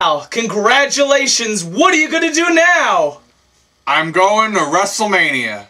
Congratulations! What are you gonna do now? I'm going to WrestleMania.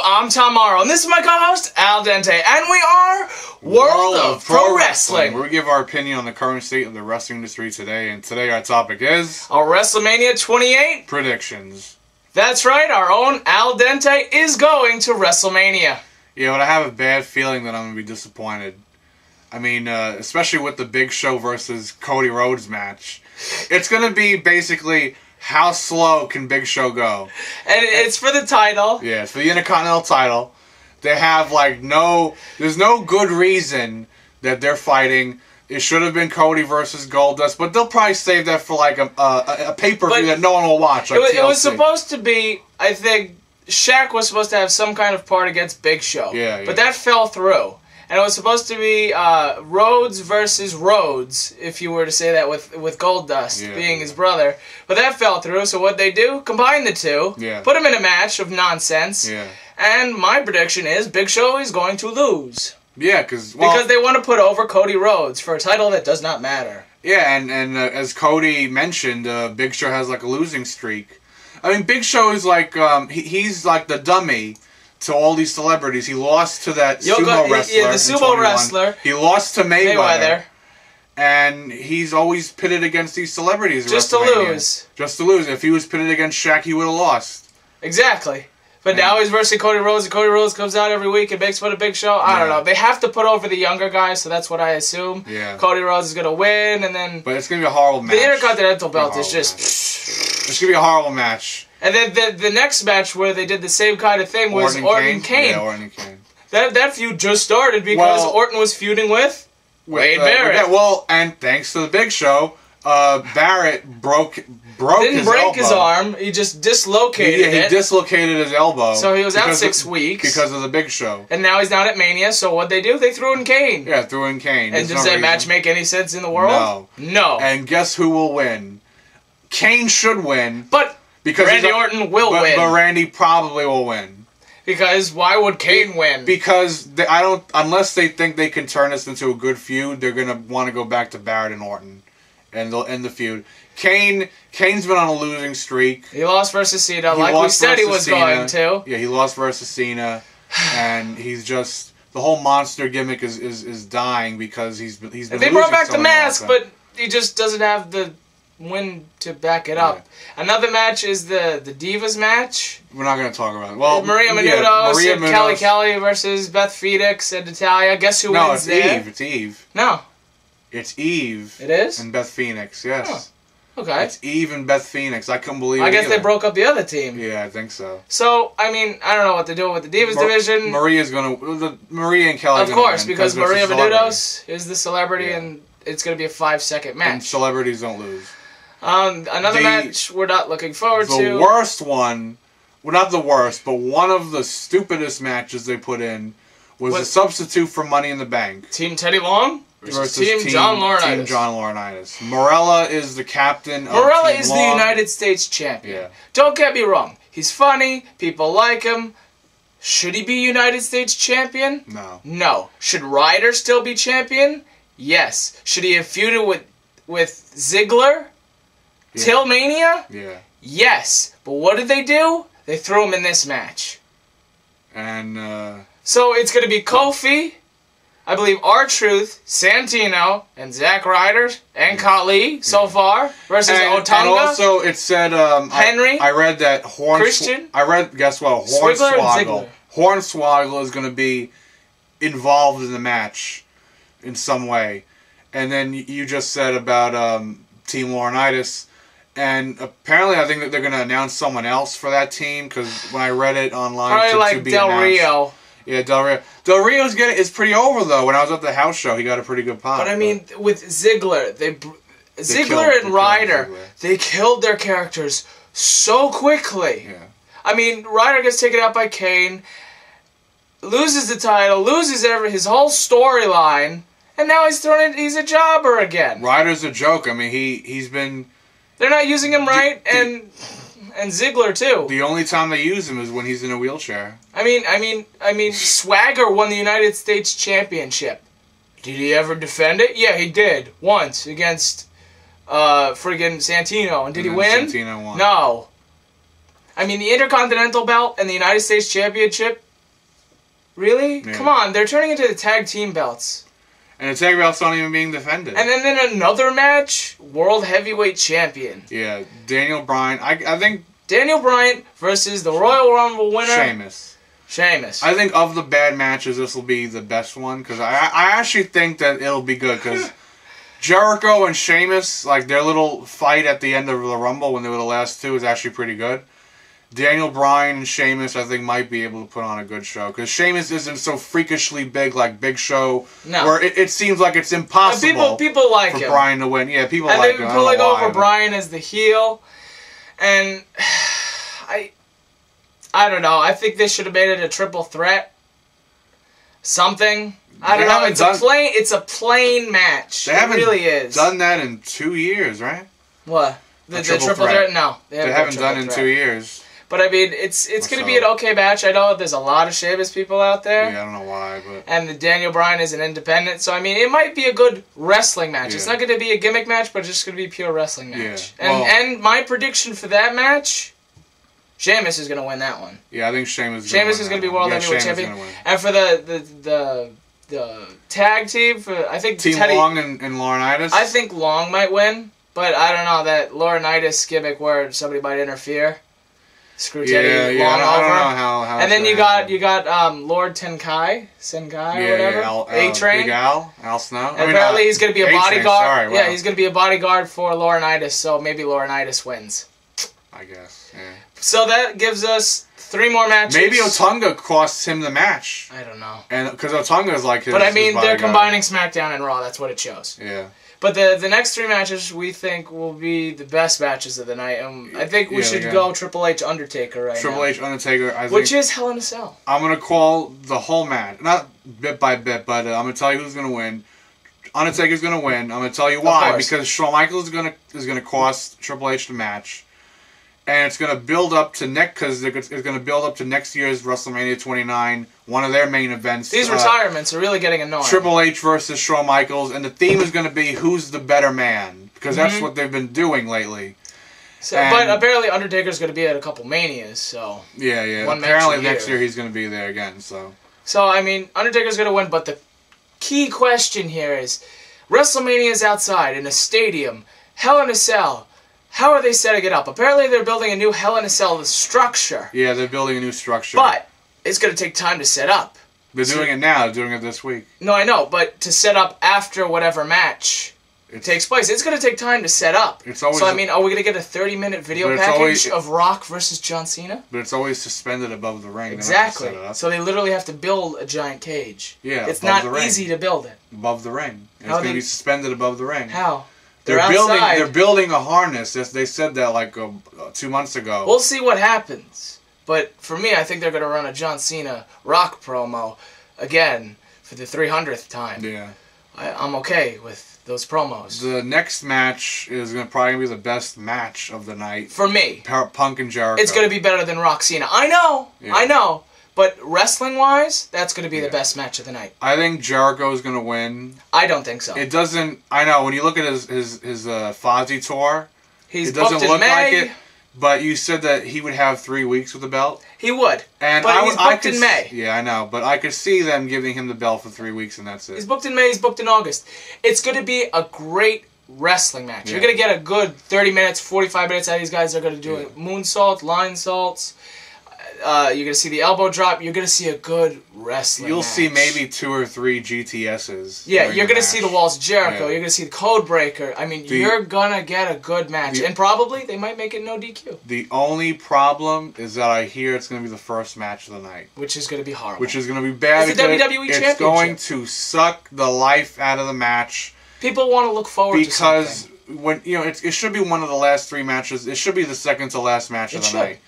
I'm Tom Morrow, and this is my co-host, Al Dente, and we are World of Pro Wrestling, where we give our opinion on the current state of the wrestling industry today, and today our topic is... our WrestleMania 28 predictions. That's right, our own Al Dente is going to WrestleMania. Yeah, but I have a bad feeling that I'm going to be disappointed. I mean, especially with the Big Show versus Cody Rhodes match. It's going to be basically... how slow can Big Show go? And it's for the title. Yeah, it's for the Intercontinental title. They have, like, there's no good reason that they're fighting. It should have been Cody versus Goldust, but they'll probably save that for, like, a pay-per-view that no one will watch. Like it was supposed to be, I think, Shaq was supposed to have some kind of part against Big Show. Yeah. But that fell through. And it was supposed to be Rhodes versus Rhodes, if you were to say that with Goldust being his brother. But that fell through, so what they do, combine the two, put them in a match of nonsense, and my prediction is Big Show is going to lose. Yeah, because they want to put over Cody Rhodes for a title that does not matter. Yeah, and as Cody mentioned, Big Show has like a losing streak. I mean, Big Show is like, he's like the dummy to all these celebrities. He lost to that sumo wrestler. Yeah, the sumo wrestler. He lost to Mayweather. And he's always pitted against these celebrities. Just to lose. Just to lose. If he was pitted against Shaq, he would have lost. Exactly. But now he's versing Cody Rhodes, and Cody Rhodes comes out every week and makes fun of Big Show. I don't know. They have to put over the younger guys, so that's what I assume. Yeah. Cody Rhodes is going to win, and then... but it's going to be a horrible match. The Intercontinental belt is just... it's going to be a horrible match. And then the next match where they did the same kind of thing was Orton and Kane. Yeah, Orton and Kane. That feud just started because Orton was feuding with Wade Barrett. And thanks to the Big Show, Barrett broke Didn't break his arm. He just dislocated it. Yeah, he dislocated his elbow. So he was out 6 weeks. Because of the Big Show. And now he's down at Mania, so what'd they do? They threw in Kane. Yeah, threw in Kane. And does that match make any sense in the world? No. And guess who will win? Kane should win. But Randy Orton will win. But Randy probably will win. Because why would Kane win? Because unless they think they can turn this into a good feud, they're gonna want to go back to Barrett and Orton, and they'll end the feud. Kane's been on a losing streak. He lost versus Cena, like we said he was going to. Yeah, he lost versus Cena, and he's just the whole monster gimmick is dying because he's been. They brought back the mask, but he just doesn't have the win to back it up. Another match is the Divas match. We're not going to talk about it. Well, Maria Menounos and Kelly versus Beth Phoenix and Natalya. Guess who wins there? No, it's Eve. No. It's Eve. It is? And Beth Phoenix, yes. Oh, okay. It's Eve and Beth Phoenix. I couldn't believe it. I guess they broke up the other team. Yeah, I think so. So, I mean, I don't know what they're doing with the Divas division. Maria's going to... Maria and Kelly of course, because Maria Menounos is the celebrity and it's going to be a 5-second match. And celebrities don't lose. Another match we're not looking forward to. The worst one, well, not the worst, but one of the stupidest matches they put in was a substitute for Money in the Bank. Team Teddy Long versus Team John Laurinaitis. Team John Laurinaitis. Morella is the captain of Morella Team is Long. the United States champion. Yeah. Don't get me wrong. He's funny. People like him. Should he be United States champion? No. No. Should Ryder still be champion? Yes. Should he have feuded with Ziggler? Till Mania? Yeah. Yes. But what did they do? They threw him in this match. And, so it's going to be Kofi, I believe R-Truth, Santino, and Zack Ryder, and Khali so far, versus Otunga. And also it said, Henry. I read that Christian. Guess what? Hornswoggle is going to be involved in the match in some way. And then you just said about Team Laurinaitis. And apparently, I think that they're going to announce someone else for that team because when I read it online, probably like Del Rio. Yeah, Del Rio. Del Rio's is pretty over though. When I was at the house show, he got a pretty good pop. But I mean, with Ziggler, Ziggler and Ryder, they killed their characters so quickly. Yeah. I mean, Ryder gets taken out by Kane, loses the title, loses his whole storyline, and now he's a jobber again. Ryder's a joke. I mean, he's been. They're not using him right, and Ziggler too. The only time they use him is when he's in a wheelchair. I mean, Swagger won the United States Championship. Did he ever defend it? Yeah, he did once against friggin' Santino. And did he win? Santino won. No. I mean, the Intercontinental belt and the United States Championship. Really? Yeah. Come on, they're turning into the tag team belts. And the tag belts aren't even being defended. And then another match, World Heavyweight Champion. Yeah, Daniel Bryan. I think Daniel Bryan versus the Royal Rumble winner. Sheamus. I think of the bad matches, this will be the best one because I actually think that it'll be good because Jericho and Sheamus, like their little fight at the end of the Rumble when they were the last two, is actually pretty good. Daniel Bryan and Sheamus, I think, might be able to put on a good show. Because Sheamus isn't so freakishly big like Big Show, where it seems like it's impossible people like for him. Bryan to win. Yeah, people like him. They're pulling over Bryan as the heel. And I don't know. I think they should have made it a triple threat. Something. I don't know. It's a plain match. It really is. Done that in 2 years, right? What? The triple threat? No. They haven't done it in 2 years. But I mean, it's going to be an okay match. I know there's a lot of Sheamus people out there. Yeah, I don't know why, but and the Daniel Bryan is an independent, so I mean, it might be a good wrestling match. Yeah. It's not going to be a gimmick match, but it's just going to be a pure wrestling match. Yeah. And my prediction for that match, Sheamus is going to win that one. Yeah, I think Sheamus is going to be World Heavyweight Champion. And for the tag team, I think Team Long and Laurinaitis. I think Long might win, but I don't know that Laurinaitis gimmick where somebody might interfere. Screw Teddy Long over. I don't know how and then you got Lord Senkai or whatever. A-Train. Big Al Snow. And apparently he's going to be a bodyguard. Yeah, he's going to be a bodyguard for Laurinaitis, so maybe Laurinaitis wins. I guess, yeah. So that gives us 3 more matches. Maybe Otunga costs him the match. I don't know. And because Otunga is like his But I mean, they're combining SmackDown and Raw. That's what it shows. Yeah. But the next 3 matches we think will be the best matches of the night. I think we should go Triple H Undertaker right now. Triple H Undertaker, I think. Which is Hell in a Cell. I'm going to call the whole match. Not bit by bit, but I'm going to tell you who's going to win. Undertaker's going to win. I'm going to tell you why. Because Shawn Michaels is going to cost Triple H the match. And it's going to build up to next year's WrestleMania 29, one of their main events. These retirements are really getting annoying. Triple H versus Shawn Michaels, and the theme is going to be who's the better man, because that's what they've been doing lately. So, but apparently Undertaker's going to be at a couple Manias, so yeah. Apparently next year he's going to be there again. So I mean, Undertaker's going to win, but the key question here is, WrestleMania is outside in a stadium, Hell in a Cell. How are they setting it up? Apparently they're building a new Hell in a Cell structure. Yeah, they're building a new structure. But it's going to take time to set up. They're doing it now. They're doing it this week. No, I know, but to set up after whatever match takes place, it's going to take time to set up. So, I mean, are we going to get a 30-minute video package of Rock versus John Cena? But it's always suspended above the ring. Exactly. So they literally have to build a giant cage. Yeah, it's not easy to build it. Above the ring. It's going to be suspended above the ring. How? They're building a harness. They said that like 2 months ago. We'll see what happens. But for me, I think they're going to run a John Cena Rock promo again for the 300th time. Yeah. I'm okay with those promos. The next match is probably be the best match of the night. For me. Punk and Jericho. It's going to be better than Rock Cena. I know. Yeah. I know. But wrestling-wise, that's going to be the best match of the night. I think Jericho is going to win. I don't think so. It doesn't... I know, when you look at his Fozzy tour, it doesn't look like it. But you said that he would have 3 weeks with the belt. He would. And but he's booked in May. Yeah, I know. But I could see them giving him the belt for 3 weeks, and that's it. He's booked in May. He's booked in August. It's going to be a great wrestling match. Yeah. You're going to get a good 30 minutes, 45 minutes out of these guys. They're going to do moonsaults, line salts. You're gonna see the elbow drop. You're gonna see a good wrestling. You'll match. see maybe 2 or 3 GTSs. Yeah, you're gonna see the Walls of Jericho. Yeah. You're gonna see the Code Breaker. I mean, you're gonna get a good match, and probably they might make it no DQ. The only problem is that I hear it's gonna be the first match of the night, which is gonna be horrible. Which is gonna be bad. It's the WWE Championship. It's going to suck the life out of the match. People want to look forward to something. When it should be one of the last 3 matches. It should be the second to last match of the night.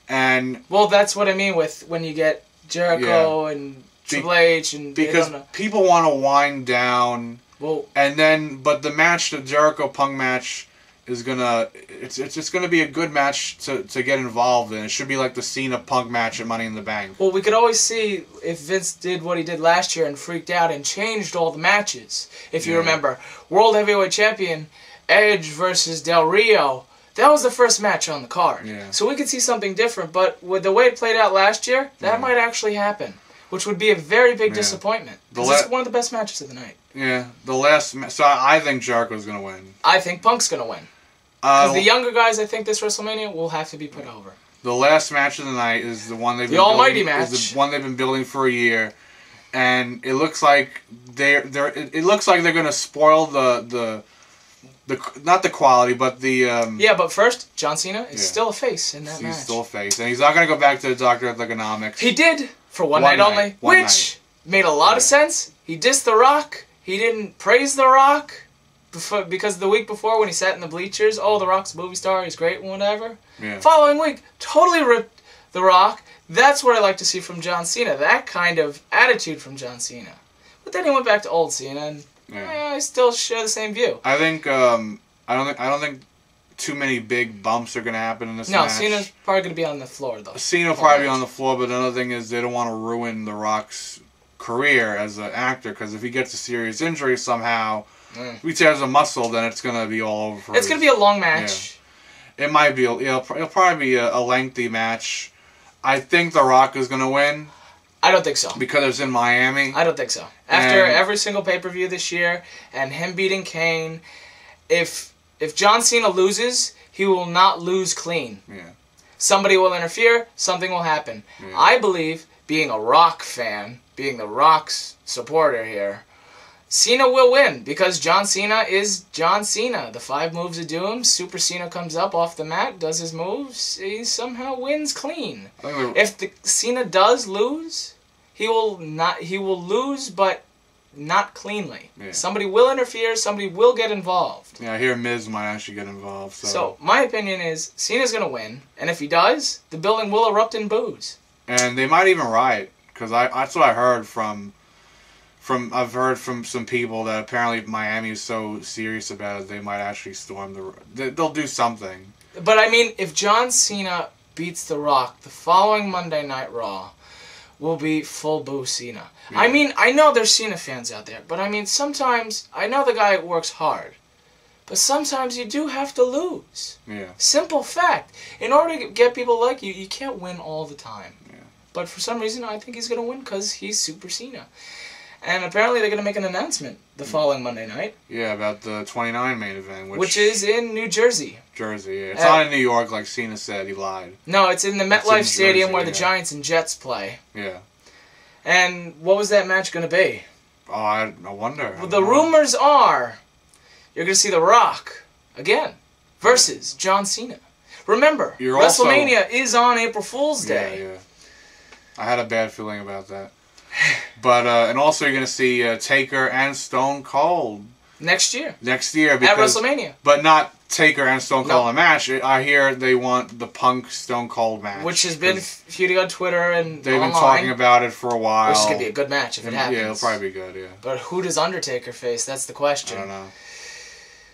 And well, that's what I mean with when you get Jericho and Triple H and because people want to wind down. Well, and then but the match, the Jericho Punk match, is gonna it's gonna be a good match to get involved in. It should be like the Cena Punk match at Money in the Bank. Well, we could always see if Vince did what he did last year and freaked out and changed all the matches. If you remember, World Heavyweight Champion Edge versus Del Rio. That was the first match on the card. Yeah. So we could see something different, but with the way it played out last year, that might actually happen, which would be a very big disappointment. Because it's one of the best matches of the night. Yeah, so I think Jericho's going to win. I think Punk's going to win. Because the younger guys, I think this WrestleMania will have to be put over. The last match of the night is the one they've been Almighty match. Is the one they've been building for a year, and it looks like they're going to spoil the not the quality, but the yeah, but first, John Cena is still a face in that match. He's still a face, and he's not going to go back to the Doctor of Economics. He did for one night only, which made a lot of sense. He dissed The Rock. He didn't praise The Rock because the week before when he sat in the bleachers, The Rock's a movie star, he's great and whatever. Yeah. Following week, totally ripped The Rock. That's what I like to see from John Cena. That kind of attitude from John Cena. But then he went back to old Cena, and I still share the same view. I think I don't think too many big bumps are going to happen in this match. No, Cena's probably going to be on the floor though. Cena will probably be on the floor, but another thing is they don't want to ruin The Rock's career as an actor, because if he gets a serious injury somehow, if he tears a muscle, then it's going to be all over. It's going to be a long match. Yeah. It might be. It'll probably be a lengthy match. I think The Rock is going to win. I don't think so. Because it's in Miami? I don't think so. After every single pay-per-view this year, and him beating Kane, if John Cena loses, he will not lose clean. Yeah. Somebody will interfere, something will happen. Yeah. I believe, being a Rock fan, being the Rock's supporter here, Cena will win, because John Cena is John Cena. The 5 moves of doom, Super Cena comes up off the mat, does his moves, he somehow wins clean. If Cena does lose, he will lose, but not cleanly. Yeah. Somebody will interfere, somebody will get involved. Yeah, I hear Miz might actually get involved. So my opinion is, Cena's going to win, and if he does, the building will erupt in boos. And they might even riot, because that's what I heard I've heard from some people that apparently Miami is so serious about it, they might actually storm they'll do something. But I mean, if John Cena beats The Rock, the following Monday Night Raw will be full boo Cena. Yeah. I mean, I know there's Cena fans out there, but I mean, sometimes, I know the guy works hard, but sometimes you do have to lose. Yeah. Simple fact. In order to get people like you, you can't win all the time. Yeah. But for some reason, I think he's going to win because he's Super Cena. And apparently they're going to make an announcement the following Monday night. Yeah, about the 29 main event. Which is in New Jersey. Jersey, yeah. It's not in New York like Cena said. He lied. No, it's in the MetLife Stadium where the Giants and Jets play. Yeah. And what was that match going to be? Oh, I wonder. Well, the rumors are you're going to see The Rock again versus John Cena. Remember, WrestleMania is on April Fool's Day. Yeah. I had a bad feeling about that. But and also you're going to see Taker and Stone Cold next year. Next year at WrestleMania. But not Taker and Stone Cold in a match. I hear they want the Punk Stone Cold match, which has been feuding on Twitter and they've been talking about it for a while. Which is going to be a good match if it happens. Yeah, it'll probably be good. Yeah. But who does Undertaker face? That's the question. I don't know.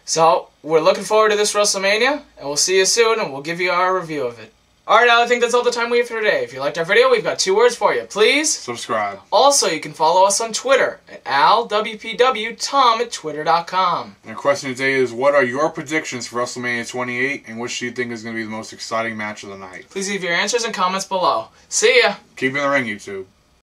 So we're looking forward to this WrestleMania, and we'll see you soon, and we'll give you our review of it. Alright, I think that's all the time we have for today. If you liked our video, we've got 2 words for you. Please subscribe. Also, you can follow us on Twitter at AlWPW, Tom at Twitter.com. And the question today is, what are your predictions for WrestleMania 28, and which do you think is going to be the most exciting match of the night? Please leave your answers and comments below. See ya! Keep in the ring, YouTube.